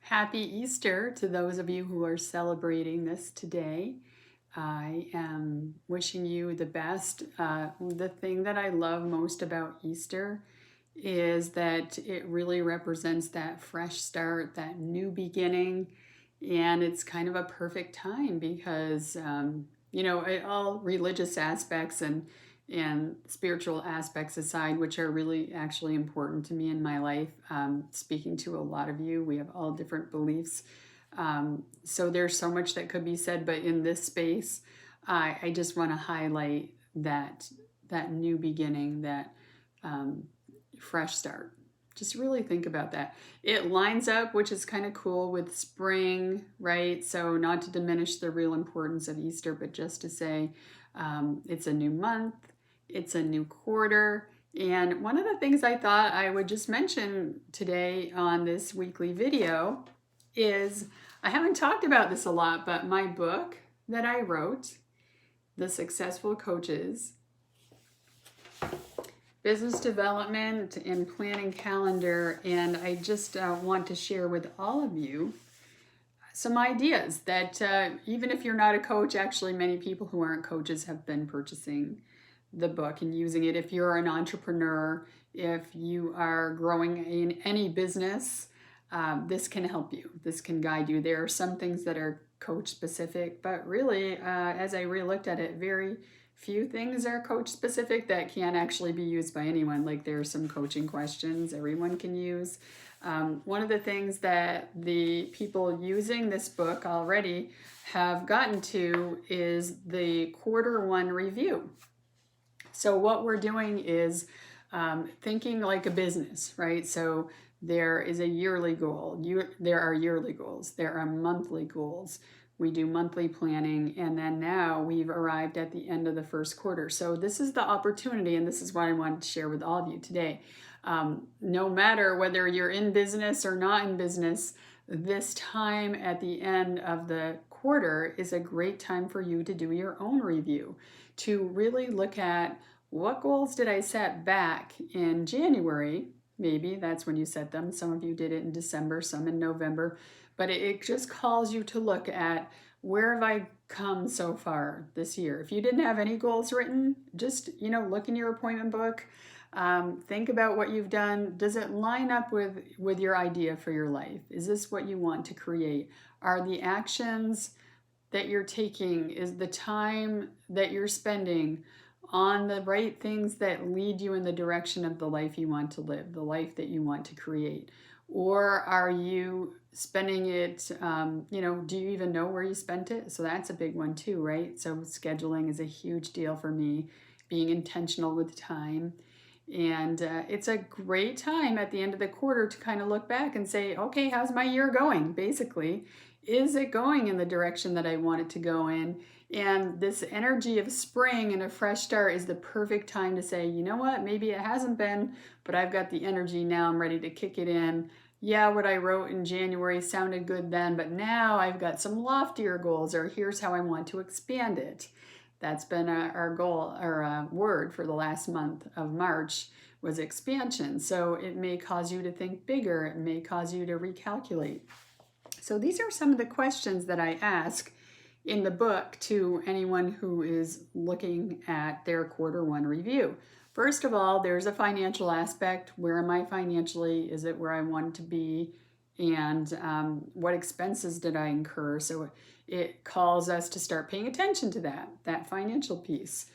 Happy Easter to those of you who are celebrating this today. I am wishing you the best. The thing that I love most about Easter is that it really represents that fresh start, that new beginning, and it's kind of a perfect time because all religious aspects and spiritual aspects aside, which are really actually important to me in my life. Speaking to a lot of you, we have all different beliefs. So there's so much that could be said, but in this space, I just want to highlight that new beginning, that fresh start. Just really think about that. It lines up, which is kind of cool, with spring, right? So not to diminish the real importance of Easter, but just to say it's a new month, it's a new quarter. And one of the things I thought I would just mention today on this weekly video is I haven't talked about this a lot, but my book that I wrote, The Successful Coaches, Business Development and Planning Calendar, and I just want to share with all of you some ideas that even if you're not a coach, actually many people who aren't coaches have been purchasing the book and using it. If you're an entrepreneur, if you are growing in any business, this can help you. This can guide you. There are some things that are coach specific, but really, as I re-looked at it, very few things are coach specific that can actually be used by anyone. Like there are some coaching questions everyone can use. One of the things that the people using this book already have gotten to is the quarter one review. So what we're doing is thinking like a business, right? So there is a yearly goal. There are yearly goals. There are monthly goals. We do monthly planning, and then now we've arrived at the end of the first quarter. So this is the opportunity, and this is what I wanted to share with all of you today. No matter whether you're in business or not in business, this time at the end of the quarter is a great time for you to do your own review, to really look at what goals did I set back in January. Maybe that's when you set them. Some of you did it in December, some in November, but it just calls you to look at where have I come so far this year. If you didn't have any goals written, just look in your appointment book. Think about what you've done. Does it line up with your idea for your life? Is this what you want to create? Are the actions that you're taking, is the time that you're spending on the right things that lead you in the direction of the life you want to live, the life that you want to create? Or are you spending it, do you even know where you spent it? So that's a big one too, right? So scheduling is a huge deal for me, being intentional with time. And it's a great time at the end of the quarter to kind of look back and say, okay, how's my year going? Basically, is it going in the direction that I want it to go in? And this energy of spring and a fresh start is the perfect time to say, you know what, maybe it hasn't been, but I've got the energy now. I'm ready to kick it in. Yeah, what I wrote in January sounded good then, but now I've got some loftier goals, or here's how I want to expand it. That's been our goal, our word for the last month of March was expansion. So it may cause you to think bigger. It may cause you to recalculate. So these are some of the questions that I ask in the book to anyone who is looking at their quarter one review. First of all, there's a financial aspect. Where am I financially? Is it where I want to be? And what expenses did I incur? So it calls us to start paying attention to that financial piece.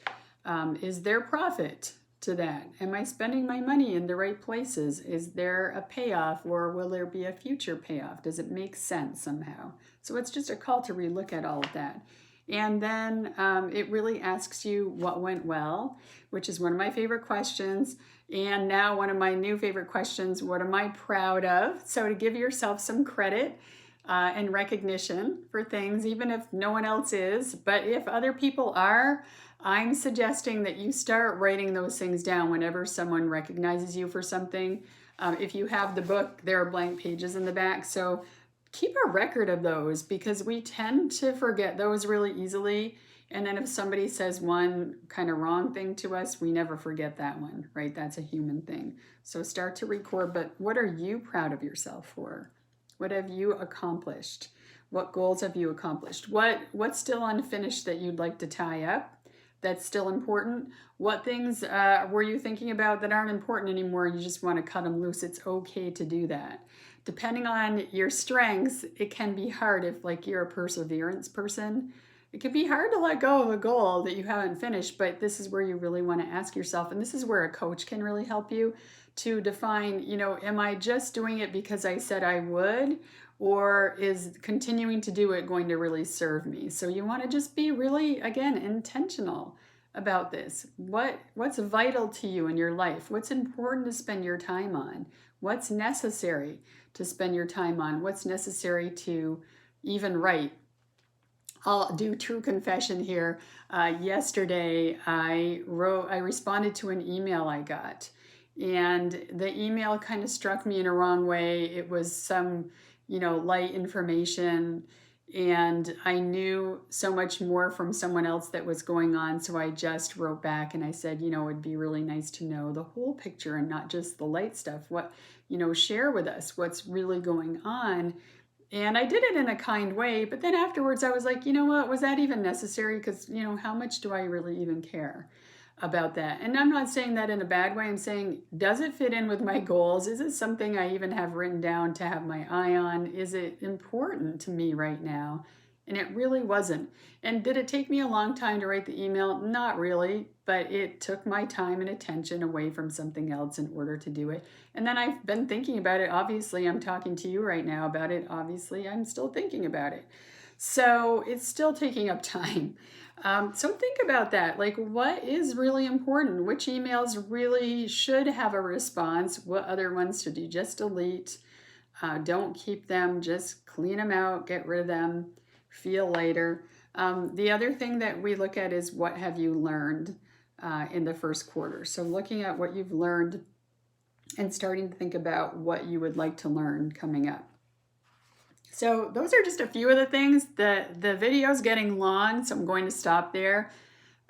Is there profit to that? Am I spending my money in the right places? Is there a payoff, or will there be a future payoff? Does it make sense somehow? So it's just a call to relook at all of that. And then it really asks you what went well, which is one of my favorite questions. And now one of my new favorite questions, what am I proud of? So to give yourself some credit and recognition for things, even if no one else is. But if other people are, I'm suggesting that you start writing those things down whenever someone recognizes you for something. If you have the book, there are blank pages in the back. So keep a record of those, because we tend to forget those really easily. And then if somebody says one kind of wrong thing to us, we never forget that one, right? That's a human thing. So start to record, but what are you proud of yourself for? What have you accomplished? What goals have you accomplished? What's still unfinished that you'd like to tie up? That's still important. What things were you thinking about that aren't important anymore? You just want to cut them loose. It's okay to do that. Depending on your strengths, it can be hard if, like, you're a perseverance person. It can be hard to let go of a goal that you haven't finished, but this is where you really want to ask yourself, and this is where a coach can really help you to define, am I just doing it because I said I would? Or is continuing to do it going to really serve me? So you want to just be really, again, intentional about this. What's vital to you in your life? What's important to spend your time on? What's necessary to spend your time on? What's necessary to even write? I'll do true confession here. Yesterday, I responded to an email I got, and the email kind of struck me in a wrong way. It was some, light information, and I knew so much more from someone else that was going on. So I just wrote back and I said, it'd be really nice to know the whole picture and not just the light stuff. Share with us what's really going on. And I did it in a kind way, but then afterwards I was like, you know what, was that even necessary? Because, how much do I really even care about that? And I'm not saying that in a bad way. I'm saying, does it fit in with my goals? Is it something I even have written down to have my eye on? Is it important to me right now? And it really wasn't. And did it take me a long time to write the email? Not really, but it took my time and attention away from something else in order to do it. And then I've been thinking about it. Obviously, I'm talking to you right now about it. Obviously, I'm still thinking about it. So it's still taking up time. So think about that. Like, what is really important? Which emails really should have a response? What other ones should you just delete? Don't keep them. Just clean them out. Get rid of them. Feel later. The other thing that we look at is what have you learned in the first quarter. So looking at what you've learned and starting to think about what you would like to learn coming up. So those are just a few of the things. The video's getting long, so I'm going to stop there.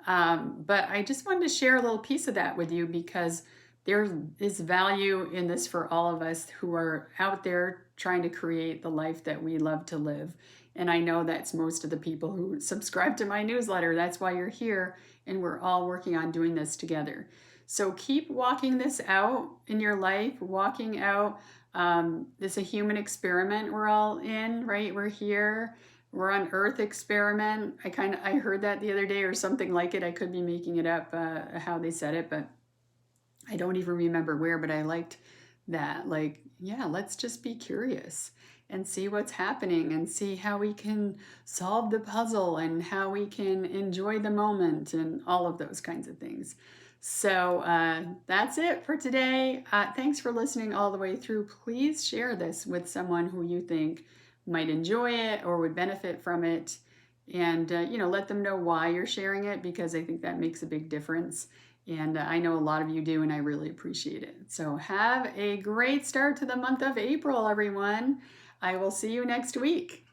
But I just wanted to share a little piece of that with you because there is value in this for all of us who are out there trying to create the life that we love to live. And I know that's most of the people who subscribe to my newsletter. That's why you're here, and we're all working on doing this together. So keep walking this out in your life, walking out. It's a human experiment we're all in, right? We're here. We're on Earth experiment. I heard that the other day or something like it. I could be making it up how they said it, but I don't even remember where, but I liked that. Like, yeah, let's just be curious and see what's happening and see how we can solve the puzzle and how we can enjoy the moment and all of those kinds of things. So that's it for today. Thanks for listening all the way through. Please share this with someone who you think might enjoy it or would benefit from it. And, let them know why you're sharing it, because I think that makes a big difference. And I know a lot of you do, and I really appreciate it. So have a great start to the month of April, everyone. I will see you next week.